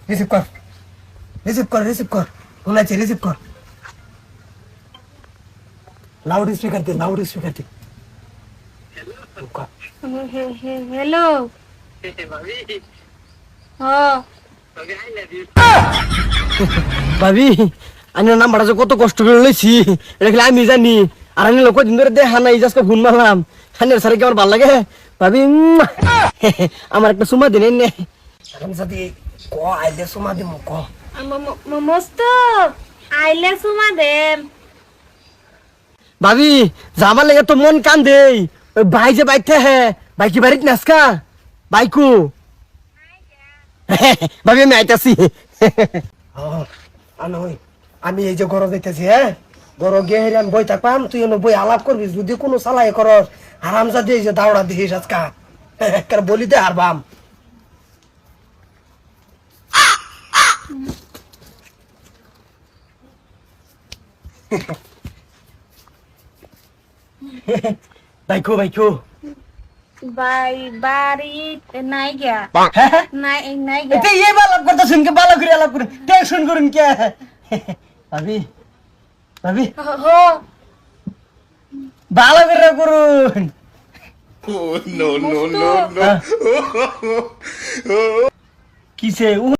Receive কর receive কর বলাইছে receive কর লাউড স্পিকার দে হ্যালো ভাবি আমি নাম্বারটা যে কত কষ্ট করে লইছি এটা খালি আমি জানি আর আমি লোক দিন ধরে দেখা নাই জাস্ট ফোন মারলাম খানের সারে কি আমার ভালো লাগে ভাবি আমার একটা সুমা দিন নে আমি সাথে ক আইলে সুমা দিম ক মস্ত আইলে সুমা দেম ভাবি যাবার লাগে তো মন কান দেই ওই ভাই যে বাইতে হ্যাঁ ভাই কি বাড়িতে নাসকা বাইকু ভাবি আমি আইতাছি আমি এই যে ঘর যাইতেছি হ্যাঁ ঘর গিয়ে হেরে আমি বই থাকবাম তুই বই আলাপ করবি যদি কোনো সালাই কর আরাম যা দিয়ে যে দাওড়া দিস আজকা একটা বলি দে হারবাম বাইকু বাড়ি নাই গিয়া নাই গিয়া এটা এই বালাপ করতে শুনকে ভালো করে আলাপ করে টেনশন করুন কে ভাবি হো ভালো করে করুন Oh, no. কিসে